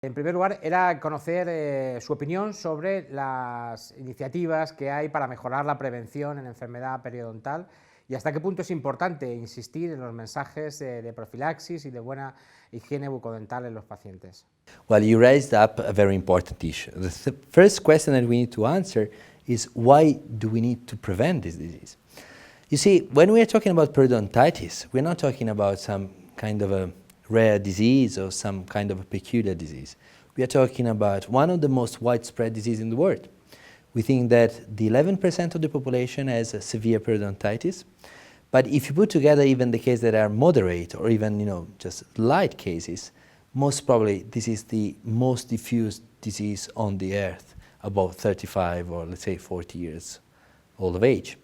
En primer lugar, era conocer su opinión sobre las iniciativas que hay para mejorar la prevención en enfermedad periodontal y hasta qué punto es importante insistir en los mensajes de profilaxis y de buena higiene bucodental en los pacientes. Well, you raised up a very important issue. The first question that we need to answer is, why do we need to prevent this disease? You see, when we are talking about periodontitis, we're not talking about some kind of a rare disease or some kind of a peculiar disease. We are talking about one of the most widespread diseases in the world. We think that the 11% of the population has a severe periodontitis, but if you put together even the cases that are moderate or even just light cases, most probably this is the most diffuse disease on the earth above 35 or let's say 40 years old of age.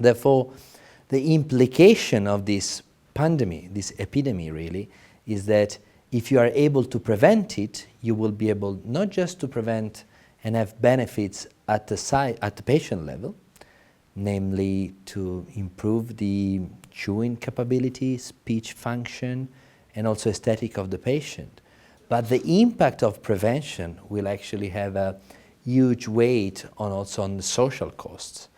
Therefore, the implication of this pandemic, this epidemic really, is that if you are able to prevent it, you will be able not just to prevent and have benefits at the patient level, namely to improve the chewing capability, speech function, and also aesthetic of the patient. But the impact of prevention will actually have a huge weight also on the social costs.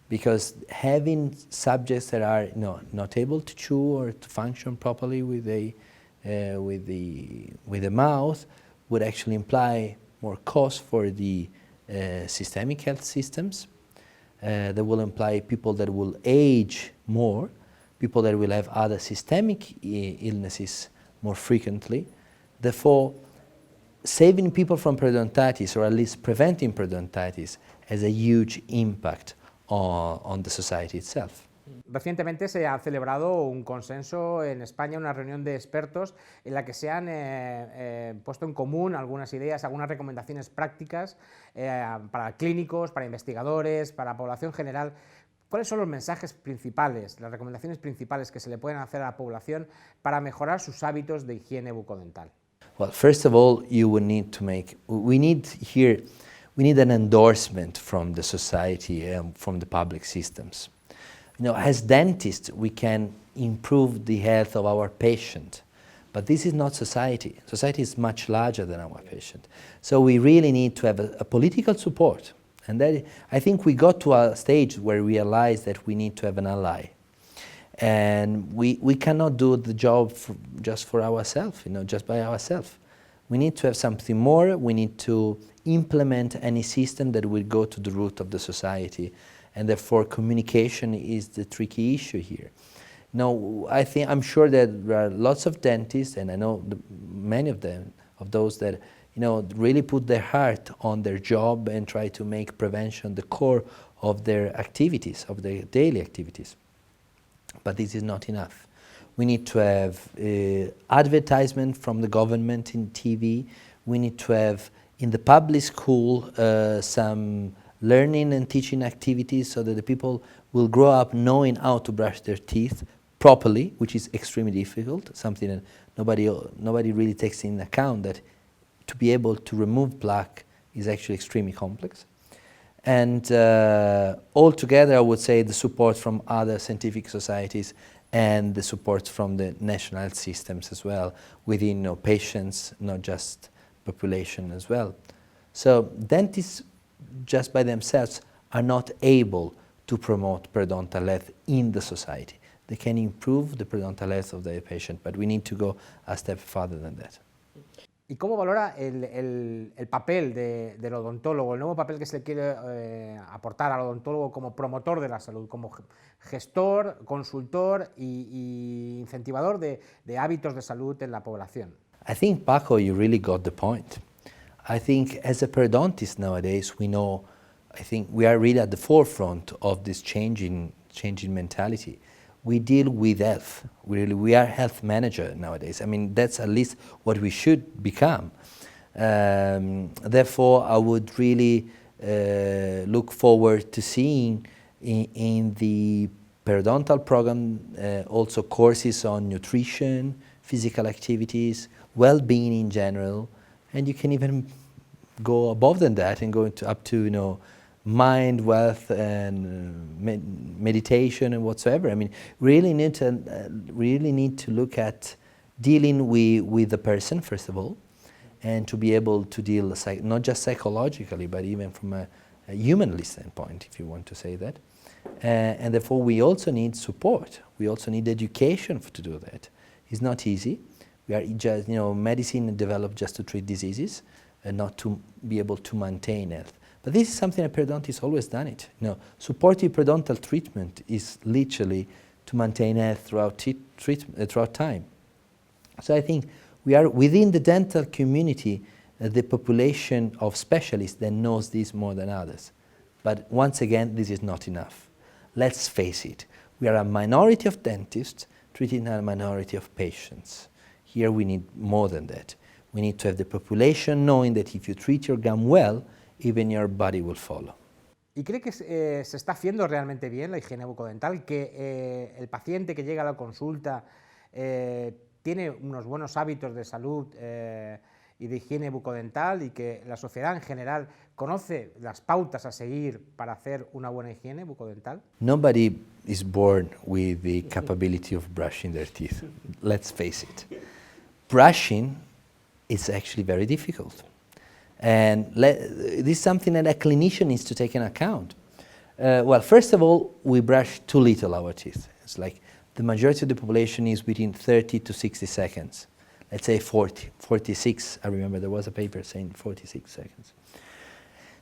Because having subjects that are not able to chew or to function properly with the mouth would actually imply more cost for the systemic health systems. That will imply people that will age more, people that will have other systemic illnesses more frequently. Therefore, saving people from periodontitis, or at least preventing periodontitis, has a huge impact on the society itself. Recientemente se ha celebrado un consenso en España, una reunión de expertos en la que se han puesto en común algunas ideas, algunas recomendaciones prácticas para clínicos, para investigadores, para la población general. ¿Cuáles son los mensajes principales, las recomendaciones principales que se le pueden hacer a la población para mejorar sus hábitos de higiene bucodental? Well, first of all, we need an endorsement from the society and from the public systems. As dentists, we can improve the health of our patient, but this is not society. Society is much larger than our patient. So we really need to have a political support. And I think we got to a stage where we realized that we need to have an ally. And we cannot do the job just for ourselves, just by ourselves. We need to have something more. We need to implement any system that will go to the root of the society, and therefore communication is the tricky issue here. Now, I'm sure that there are lots of dentists, and I know many of them, of those that really put their heart on their job and try to make prevention the core of their activities, of their daily activities. But this is not enough. We need to have advertisement from the government in TV. We need to have in the public school some learning and teaching activities so that the people will grow up knowing how to brush their teeth properly, which is extremely difficult, something that nobody really takes into account, that to be able to remove plaque is actually extremely complex. And altogether, I would say the support from other scientific societies and the support from the national health systems as well, within patients, not just population as well. So dentists, just by themselves, are not able to promote periodontal health in the society. They can improve the periodontal health of their patient, but we need to go a step further than that. ¿Y cómo valora el papel del odontólogo, el nuevo papel que se le quiere aportar al odontólogo como promotor de la salud, como gestor, consultor y incentivador de hábitos de salud en la población? I think, Paco, you really got the point. I think as a periodontist nowadays, I think we are really at the forefront of this changing mentality. We deal with health. We are health manager nowadays. I mean, that's at least what we should become. Therefore, I would really look forward to seeing in the periodontal program also courses on nutrition, physical activities, well-being in general, and you can even go above than that and go up to mind, wealth, and meditation and whatsoever. I mean, really need to look at dealing with the person first of all, and to be able to deal not just psychologically, but even from a humanly standpoint, if you want to say that. And therefore we also need support. We also need education to do that. It's not easy. We are just, medicine developed just to treat diseases and not to be able to maintain health. But this is something that periodontists always done it. Supportive periodontal treatment is literally to maintain health throughout time. So I think we are within the dental community, the population of specialists that knows this more than others. But once again, this is not enough. Let's face it, we are a minority of dentists treating a minority of patients. Here we need more than that. We need to have the population knowing that if you treat your gum well, even your body will follow. ¿Y cree que se está haciendo realmente bien la higiene bucodental? ¿Que el paciente que llega a la consulta tiene unos buenos hábitos de salud y de higiene bucodental y que la sociedad en general conoce las pautas a seguir para hacer una buena higiene bucodental? Nobody is born with the capability of brushing their teeth. Let's face it. Brushing is actually very difficult. And this is something that a clinician needs to take into account. Well, first of all, we brush too little our teeth. It's like the majority of the population is within 30 to 60 seconds. Let's say 40, 46. I remember there was a paper saying 46 seconds.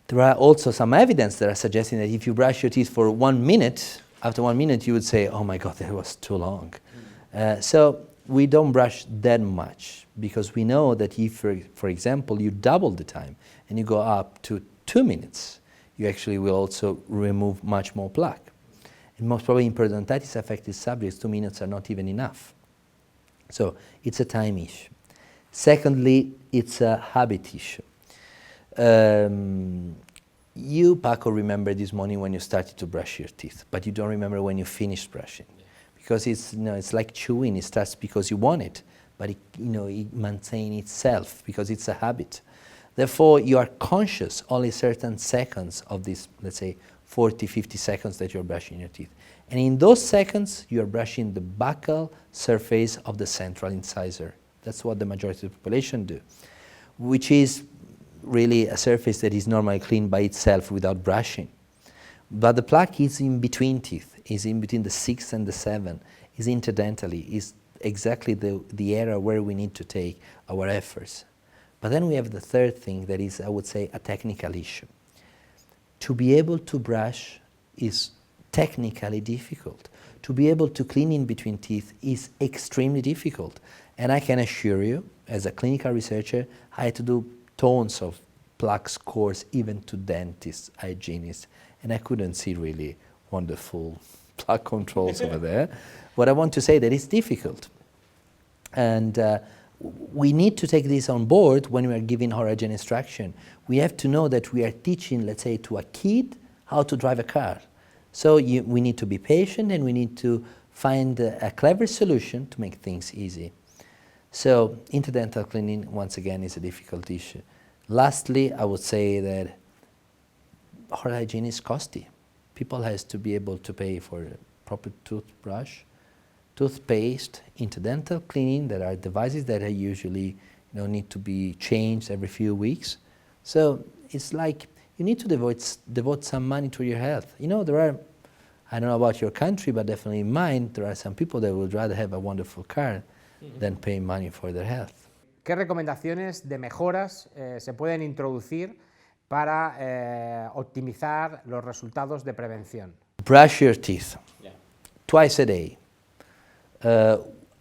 There are also some evidence that are suggesting that if you brush your teeth for 1 minute, after 1 minute you would say, oh my God, that was too long. So we don't brush that much because we know that if, for example, you double the time and you go up to 2 minutes, you actually will also remove much more plaque. And most probably in periodontitis affected subjects, 2 minutes are not even enough. So it's a time issue. Secondly, it's a habit issue. You, Paco, remember this morning when you started to brush your teeth, but you don't remember when you finished brushing. Because it's like chewing. It starts because you want it, but it maintains itself because it's a habit. Therefore, you are conscious only certain seconds of this, let's say, 40, 50 seconds that you're brushing your teeth. And in those seconds, you're brushing the buccal surface of the central incisor. That's what the majority of the population do, which is really a surface that is normally cleaned by itself without brushing. But the plaque is in between teeth, is in between the 6 and the 7, is interdentally, is exactly the area where we need to take our efforts. But then we have the third thing that is, I would say, a technical issue. To be able to brush is technically difficult. To be able to clean in between teeth is extremely difficult. And I can assure you, as a clinical researcher, I had to do tons of plaque scores even to dentists, hygienists, and I couldn't see really wonderful plaque controls over there. What I want to say that it's difficult. And we need to take this on board when we are giving oral hygiene instruction. We have to know that we are teaching, let's say, to a kid how to drive a car. So we need to be patient and we need to find a clever solution to make things easy. So interdental cleaning, once again, is a difficult issue. Lastly, I would say that oral hygiene is costly. People has to be able to pay for a proper toothbrush, toothpaste, interdental cleaning. There are devices that are usually need to be changed every few weeks. So it's like you need to devote some money to your health. There are, I don't know about your country, but definitely in mine, there are some people that would rather have a wonderful car than pay money for their health. ¿Qué recomendaciones de mejoras se pueden introducir para optimizar los resultados de prevención? Brush your teeth twice a day.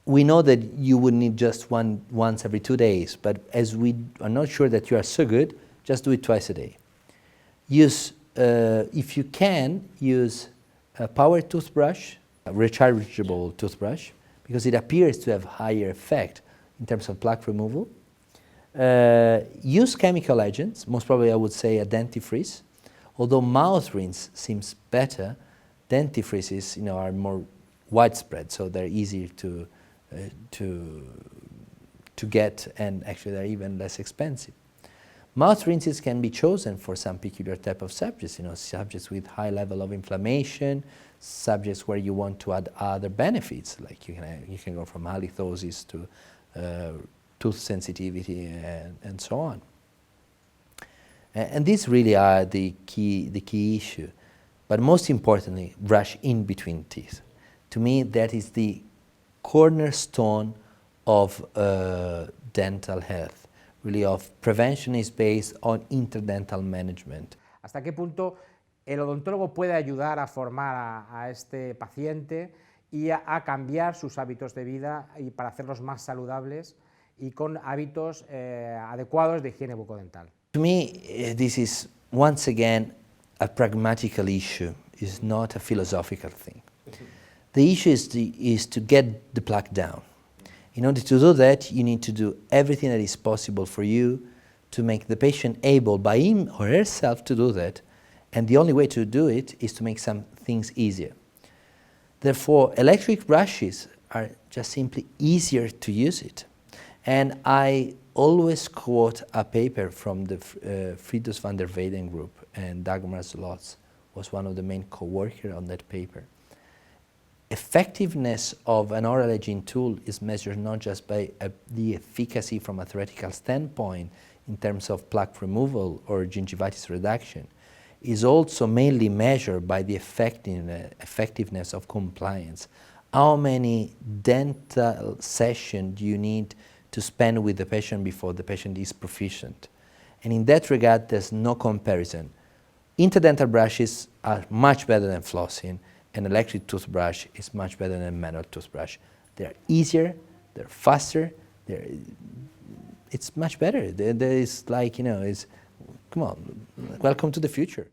We know that you would need just once every 2 days, but as we are not sure that you are so good, just do it twice a day. Use, if you can, use a power toothbrush, a rechargeable toothbrush, because it appears to have higher effect in terms of plaque removal. Use chemical agents, most probably I would say a dentifrice. Although mouth rinse seems better, dentifrices are more widespread, so they're easier to get, and actually they're even less expensive. Mouth rinses can be chosen for some peculiar type of subjects, subjects with high level of inflammation, subjects where you want to add other benefits, like you can go from halitosis tooth sensitivity, and so on. And these really are the key issue. But most importantly, brush in between teeth. To me, that is the cornerstone of dental health. Really, of prevention is based on interdental management. ¿Hasta qué punto el odontólogo puede ayudar a formar a este paciente y a cambiar sus hábitos de vida y para hacerlos más saludables y con hábitos adecuados de higiene bucodental? To me, this is once again a pragmatical issue. It's not a philosophical thing. The issue is to get the plaque down. In order to do that, you need to do everything that is possible for you to make the patient able by him or herself to do that. And the only way to do it is to make some things easier. Therefore, electric brushes are just simply easier to use it. And I always quote a paper from the Friedrich van der Weyden group, and Dagmar Zlotz was one of the main co-workers on that paper. Effectiveness of an oral hygiene tool is measured not just by the efficacy from a theoretical standpoint in terms of plaque removal or gingivitis reduction, is also mainly measured by the effectiveness of compliance. How many dental sessions do you need to spend with the patient before the patient is proficient? And in that regard, there's no comparison. Interdental brushes are much better than flossing, and electric toothbrush is much better than manual toothbrush. They're easier, they're faster, it's much better. There is like, come on, welcome to the future.